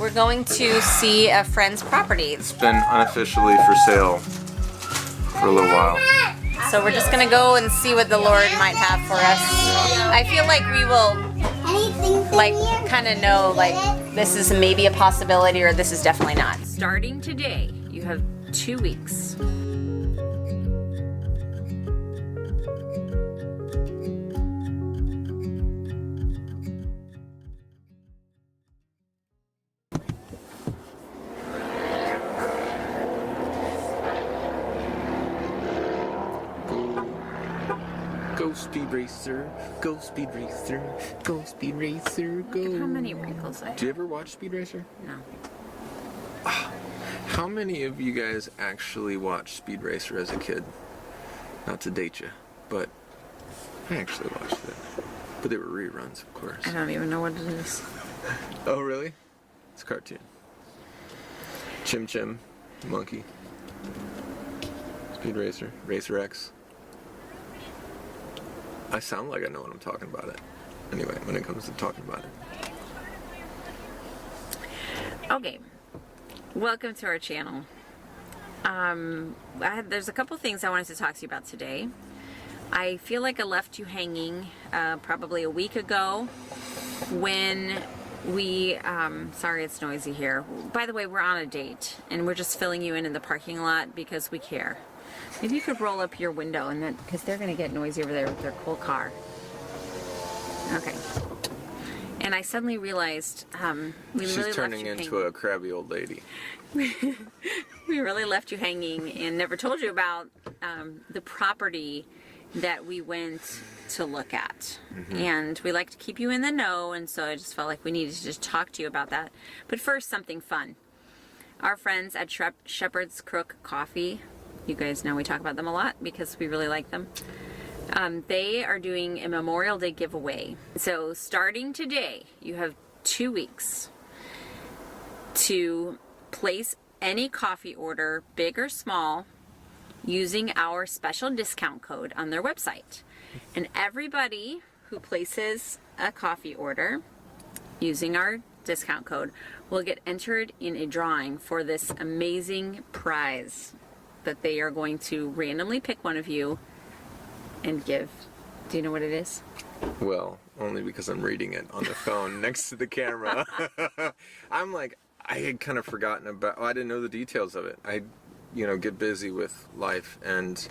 We're going to see a friend's property. It's been unofficially for sale for a little while. So we're just going to go and see what the Lord might have for us. I feel like we will, like, kind of know, like, this is maybe a possibility or this is definitely not. Starting today, you have 2 weeks. Go Speed Racer, go Speed Racer, go Speed Racer, go. Look at how many wrinkles I have. Do you ever watch Speed Racer? No. How many of you guys actually watched Speed Racer as a kid? Not to date you, but I actually watched it. But they were reruns, of course. I don't even know what it is. Oh, really? It's a cartoon. Chim Chim, Monkey, Speed Racer, Racer X. I sound like I know what I'm talking about it. Anyway, when it comes to talking about it. Okay, welcome to our channel. There's a couple things I wanted to talk to you about today. I feel like I left you hanging probably a week ago when we, sorry it's noisy here. By the way, we're on a date and we're just filling you in the parking lot because we care. Maybe you could roll up your window and then, because they're going to get noisy over there with their cool car. Okay. And I suddenly realized She's turning into a crabby old lady. We really left you hanging and never told you about the property that we went to look at. Mm-hmm. And we like to keep you in the know, and so I just felt like we needed to just talk to you about that. But first, something fun. Our friends at Shepherd's Crook Coffee, you guys know we talk about them a lot because we really like them. They are doing a Memorial Day giveaway. So starting today, you have 2 weeks to place any coffee order, big or small, using our special discount code on their website. And everybody who places a coffee order using our discount code will get entered in a drawing for this amazing prize that they are going to randomly pick one of you and give. Do you know what it is? Well, only because I'm reading it on the phone next to the camera. I'm like, I had kind of forgotten about, I didn't know the details of it. I, get busy with life, and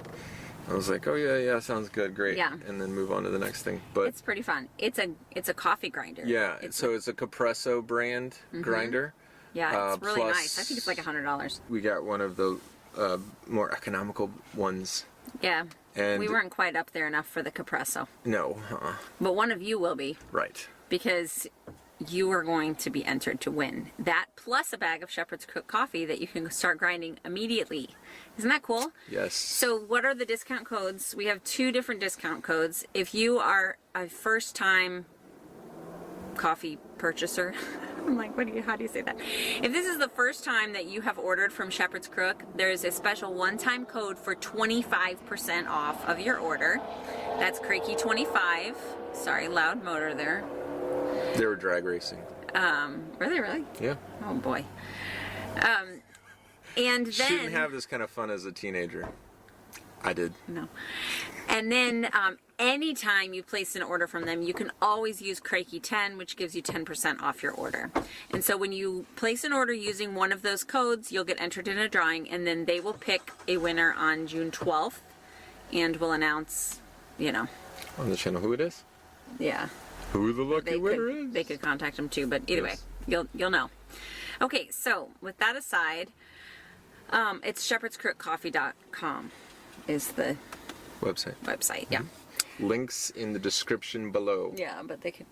I was like, oh yeah, sounds good, great. Yeah. And then move on to the next thing. But it's pretty fun. It's a coffee grinder. Yeah, it's a Capresso brand grinder. Yeah, it's really nice. I think it's like $100. We got one of the more economical ones. Yeah. And we weren't quite up there enough for the Capresso. No. But one of you will be. Right. Because you are going to be entered to win that, plus a bag of Shepherd's Crook coffee that you can start grinding immediately. Isn't that cool? Yes. So what are the discount codes? We have 2 different discount codes. If you are a first-time coffee purchaser, I'm like, how do you say that? If this is the first time that you have ordered from Shepherd's Crook, there's a special one-time code for 25% off of your order. That's Kreke 25. Sorry, loud motor there. They were drag racing. Were they really? Yeah. Oh boy. And then she didn't have this kind of fun as a teenager. I did. No. And then anytime you place an order from them, you can always use Kray-key 10, which gives you 10% off your order. And so when you place an order using one of those codes, you'll get entered in a drawing, and then they will pick a winner on June 12th, and will announce, on the channel who it is? Yeah. Who the lucky winner is? They could contact them too, but either way, you'll know. Okay, so with that aside, it's shepherdscrookcoffee.com is the website. Yeah. Links in the description below. Yeah, but they can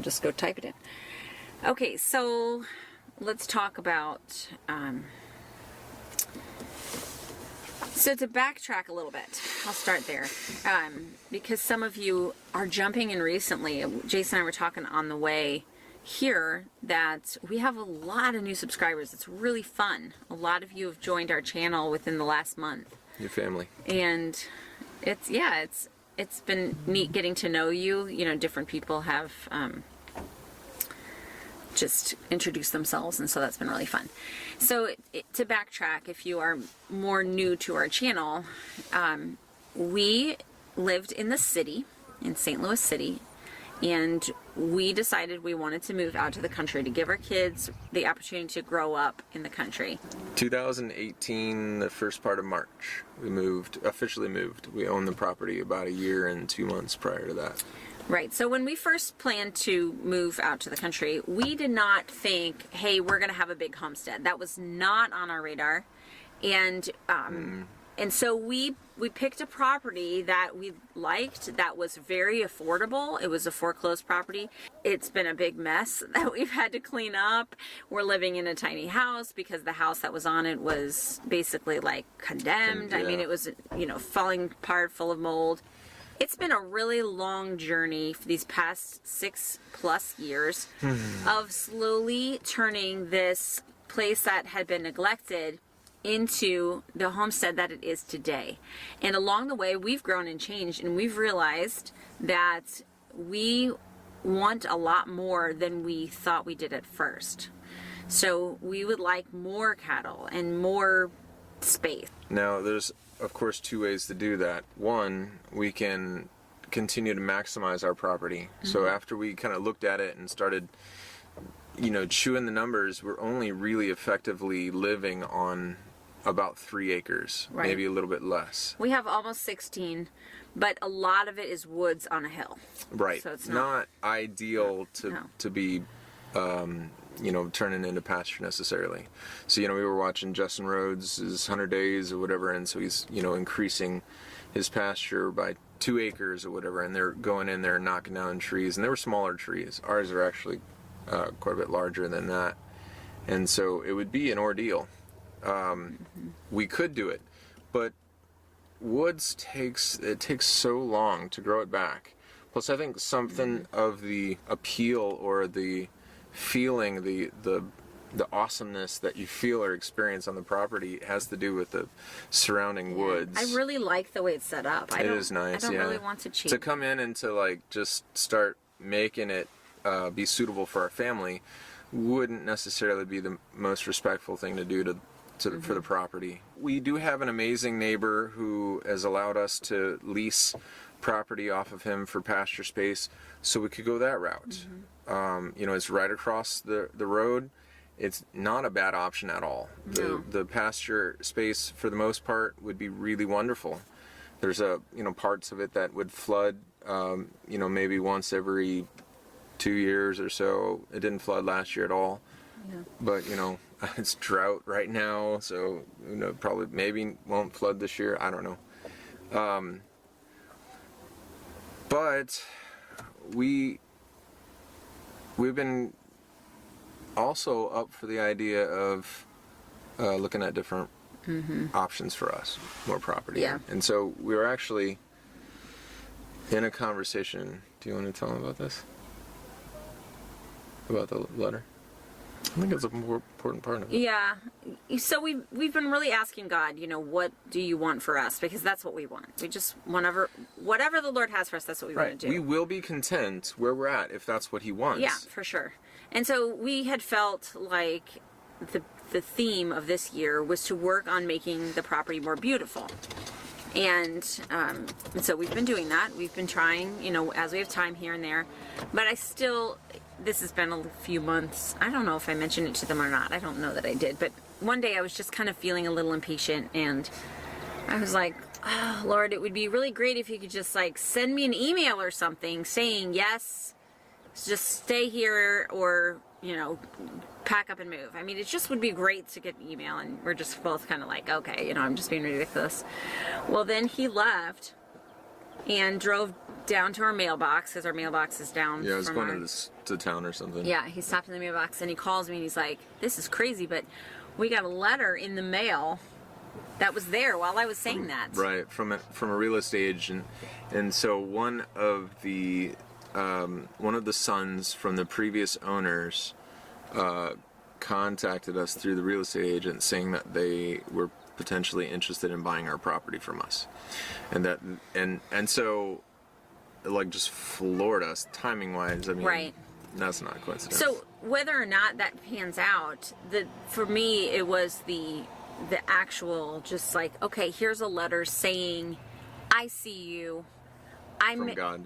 just go type it in. Okay, so let's talk about. So to backtrack a little bit, I'll start there, because some of you are jumping in recently. Jason and I were talking on the way here that we have a lot of new subscribers. It's really fun. A lot of you have joined our channel within the last month. Your family. And it's been neat getting to know you. Different people have just introduce themselves, and so that's been really fun. So to backtrack, if you are more new to our channel, we lived in the city, in St. Louis City, and we decided we wanted to move out to the country to give our kids the opportunity to grow up in the country. 2018, the first part of March, we officially moved. We owned the property about a year and 2 months prior to that. Right. So when we first planned to move out to the country, we did not think, hey, we're going to have a big homestead. That was not on our radar. And so we picked a property that we liked, that was very affordable. It was a foreclosed property. It's been a big mess that we've had to clean up. We're living in a tiny house because the house that was on it was basically like condemned. Yeah. I mean, it was, falling apart, full of mold. It's been a really long journey for these past 6+ years of slowly turning this place that had been neglected into the homestead that it is today. And along the way, we've grown and changed, and we've realized that we want a lot more than we thought we did at first. So we would like more cattle and more space. Now, there's, of course, 2 ways to do that. One, we can continue to maximize our property. So after we kind of looked at it and started, chewing the numbers, we're only really effectively living on about 3 acres, Right. maybe a little bit less. We have almost 16, but a lot of it is woods on a hill. Right. So it's not ideal No. to be, turning into pasture necessarily. So, we were watching Justin Rhodes' 100 Days or whatever, and so he's, increasing his pasture by 2 acres or whatever, and they're going in there and knocking down trees, and they were smaller trees. Ours are actually quite a bit larger than that, and so it would be an ordeal. We could do it, but woods takes so long to grow it back. Plus, I think something of the appeal or the feeling, the awesomeness that you feel or experience on the property has to do with the surrounding woods. I really like the way it's set up. It is nice. I don't really want to change. To come in and to just start making it be suitable for our family wouldn't necessarily be the most respectful thing to do for the property. We do have an amazing neighbor who has allowed us to lease property off of him for pasture space, so we could go that route. It's right across the road. It's not a bad option at all. No. The pasture space, for the most part, would be really wonderful. There's parts of it that would flood, maybe once every 2 years or so. It didn't flood last year at all. Yeah. But, it's drought right now, so, probably maybe won't flood this year. I don't know. But we've been also up for the idea of looking at different options for us, more property. Yeah. And so we were actually in a conversation. Do you want to tell them about this? About the letter? I think it's a more important part of it. Yeah. So we've been really asking God, what do you want for us? Because that's what we want. We just, whatever the Lord has for us, that's what we want to do. We will be content where we're at if that's what He wants. Yeah, for sure. And so we had felt like the theme of this year was to work on making the property more beautiful. And so we've been doing that. We've been trying, as we have time here and there. But this has been a few months. I don't know if I mentioned it to them or not. I don't know that I did. But one day I was just kind of feeling a little impatient, and I was like, oh, Lord, it would be really great if you could just send me an email or something saying, yes, just stay here, or, pack up and move. I mean, it just would be great to get an email, and we're just both kind of like, okay, I'm just being ridiculous. Well, then he left and drove down to our mailbox, because our mailbox is down. Yeah, I was going to town or something. Yeah, he stopped in the mailbox, and he calls me, and he's like, this is crazy, but we got a letter in the mail that was there while I was saying that. Right, from a real estate agent. And so one of the sons from the previous owners contacted us through the real estate agent, saying that they were potentially interested in buying our property from us, and so just floored us timing wise. I mean, right. That's not a coincidence. So whether or not that pans out, for me it was the actual, just like, okay, here's a letter saying, I see you. From God,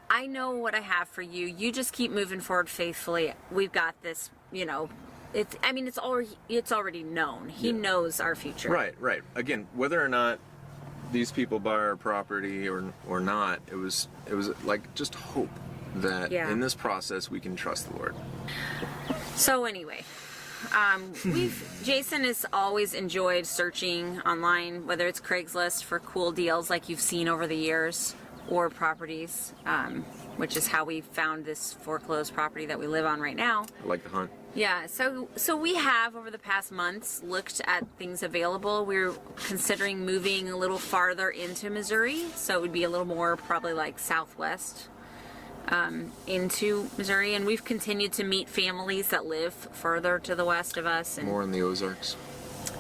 I know what I have for you. You just keep moving forward faithfully. We've got this, it's already known. He knows our future. Right. Again, whether or not these people buy our property or not, it was like just hope that in this process we can trust the Lord. So anyway, Jason has always enjoyed searching online, whether it's Craigslist for cool deals like you've seen over the years, or properties, which is how we found this foreclosed property that we live on right now. I like the hunt. Yeah, so we have over the past months looked at things available. We're considering moving a little farther into Missouri, so it would be a little more probably like southwest into Missouri, and we've continued to meet families that live further to the west of us. And more in the Ozarks.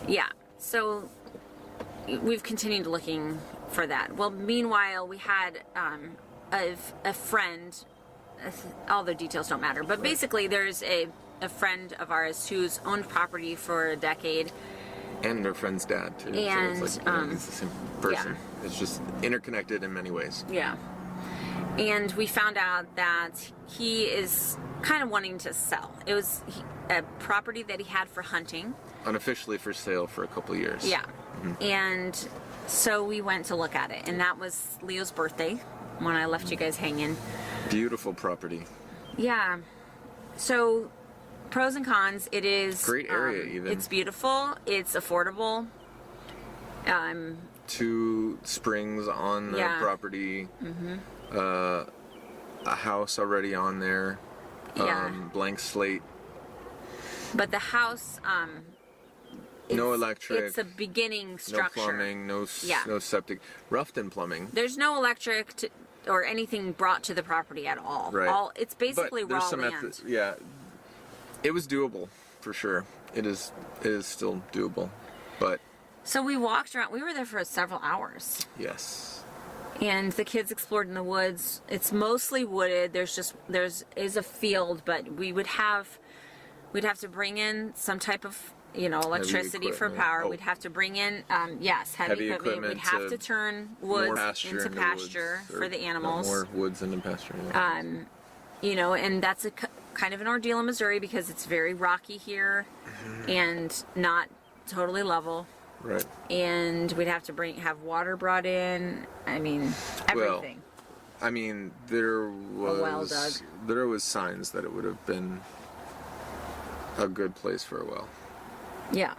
yeah, so we've continued looking for that. Well, meanwhile, we had a friend, all the details don't matter, but basically there's a friend of ours who's owned property for a decade. And their friend's dad, too. And, so it's like, it's the same person. yeah. It's just interconnected in many ways. Yeah. And we found out that he is kind of wanting to sell. It was a property that he had for hunting. Unofficially for sale for a couple of years. Yeah. Mm-hmm. And so we went to look at it. And that was Leo's birthday when I left you guys hanging. Beautiful property. Yeah. So pros and cons. It is great area. Even it's beautiful. It's affordable. 2 springs on the property. Mm-hmm. A house already on there. Blank slate. But the house, no electric. It's a beginning structure. No plumbing. No septic. Ruffton plumbing. There's no electric or anything brought to the property at all. Right. It's basically raw land. It was doable for sure. It is still doable, but. So we walked around. We were there for several hours. Yes. And the kids explored in the woods. It's mostly wooded. There is a field, but we'd have to bring in some type of electricity for power. Oh. We'd have to bring in heavy equipment. We'd have to turn woods into pasture for the animals. More woods into pasture. And that's a kind of an ordeal in Missouri because it's very rocky here and not totally level. Right. And we'd have to have water brought in. I mean, everything. Well, there was a well dug. There was signs that it would have been a good place for a well. Yeah.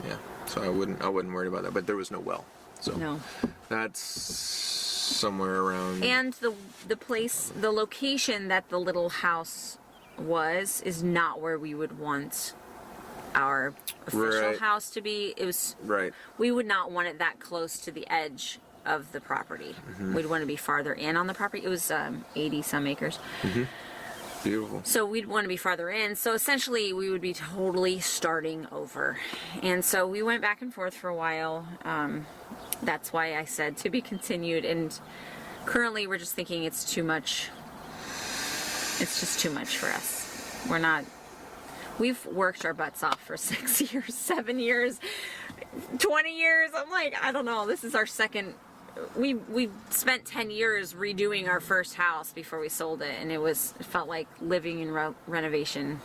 Yeah. So I wouldn't worry about that. But there was no well. So no. That's somewhere around. And the location that the little house is not where we would want our official house to be. It was we would not want it that close to the edge of the property. Mm-hmm. We'd want to be farther in on the property. It was 80 some acres. Mm-hmm. Beautiful. So we'd want to be farther in. So essentially we would be totally starting over. And so we went back and forth for a while. That's why I said to be continued. And currently we're just thinking it's too much. It's just too much for us. We've worked our butts off for 6 years, 7 years, 20 years. I'm like, I don't know. This is our second. We spent 10 years redoing our first house before we sold it, and it felt like living in renovation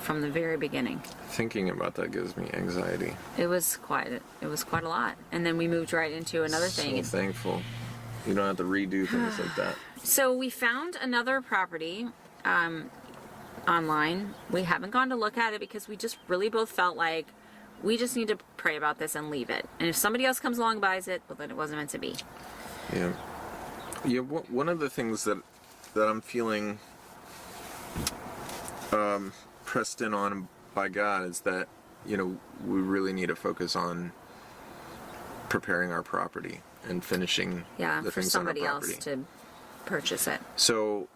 from the very beginning. Thinking about that gives me anxiety. It was quite a lot. And then we moved right into another thing. So thankful. You don't have to redo things like that. So we found another property online. We haven't gone to look at it because we just really both felt like we just need to pray about this and leave it. And if somebody else comes along and buys it, well, then it wasn't meant to be. Yeah. Yeah. One of the things that I'm feeling pressed in on by God is that we really need to focus on preparing our property and finishing the things on our property. For somebody else to purchase it. So,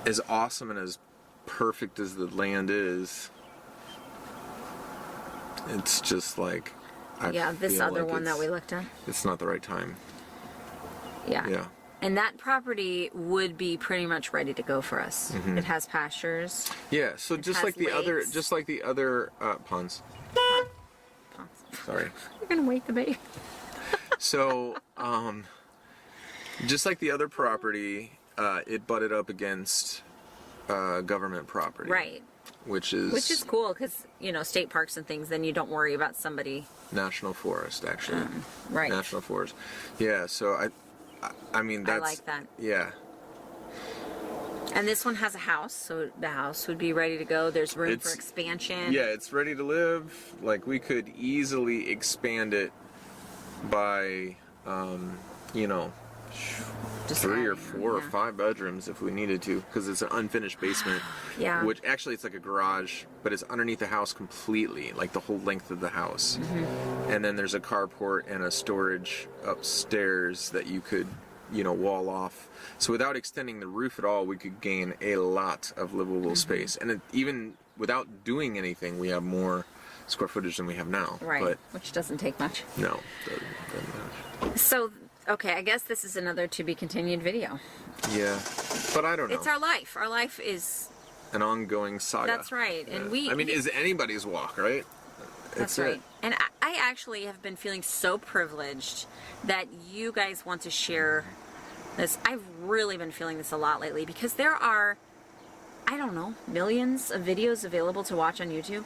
as awesome and as perfect as the land is, it's just like this other one that we looked at. It's not the right time. Yeah. Yeah. And that property would be pretty much ready to go for us. It has pastures. Yeah, so just like the other ponds. Sorry. You're gonna wake the baby. So, just like the other property, it butted up against government property. Right. Which is cool because, you know, state parks and things, then you don't worry about somebody. National forest, actually. Right. National forest. Yeah, so I mean, that's... I like that. Yeah. And this one has a house, so the house would be ready to go. There's room for expansion. Yeah, it's ready to live. Like, we could easily expand it by, you know, Just 3 or adding 4 or 5 bedrooms if we needed to, because it's an unfinished basement. Yeah. Which actually it's like a garage, but it's underneath the house completely, like the whole length of the house. And then there's a carport and a storage upstairs that you could, you know, wall off. So without extending the roof at all, we could gain a lot of livable space. And even without doing anything, we have more square footage than we have now. Right. But which doesn't take much. no, doesn't matter. So, okay, I guess this is another to be continued video. Yeah, but I don't know. It's our life. Our life is... an ongoing saga. That's right. Yeah. And I mean, is anybody's walk, right? That's right. And I actually have been feeling so privileged that you guys want to share this. I've really been feeling this a lot lately because there are, I don't know, millions of videos available to watch on YouTube.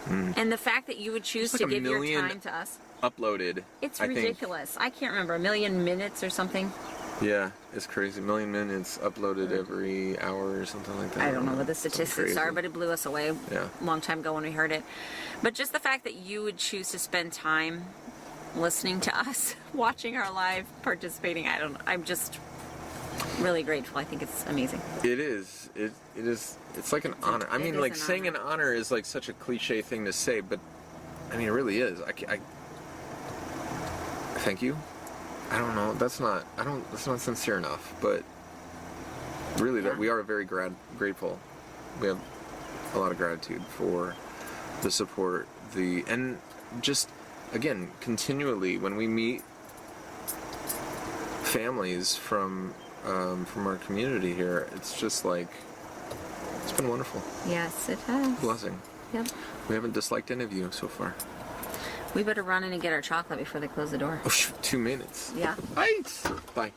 And the fact that you would choose to give your time to us. Uploaded. It's I think. ridiculous. I can't remember, 1 million minutes or something. Yeah, it's crazy. 1 million minutes uploaded every hour or something like that. I don't know what the statistics are, but it blew us away Yeah. a long time ago when we heard it. But just the fact that you would choose to spend time listening to us, watching our live, participating, I don't know. I'm just really grateful. I think it's amazing. It is. It is. It's like an honor. I mean, is like an saying an honor is like such a cliche thing to say, but I mean, it really is. I thank you. I don't know. That's not sincere enough. But really, that we are very grateful. We have a lot of gratitude for the support, and just again continually when we meet families from our community here, it's just like it's been wonderful. Yes, it has. Blessing. Yep. We haven't disliked any of you so far. We better run in and get our chocolate before they close the door. Oh, shoot, 2 minutes. Yeah. Right. Bye.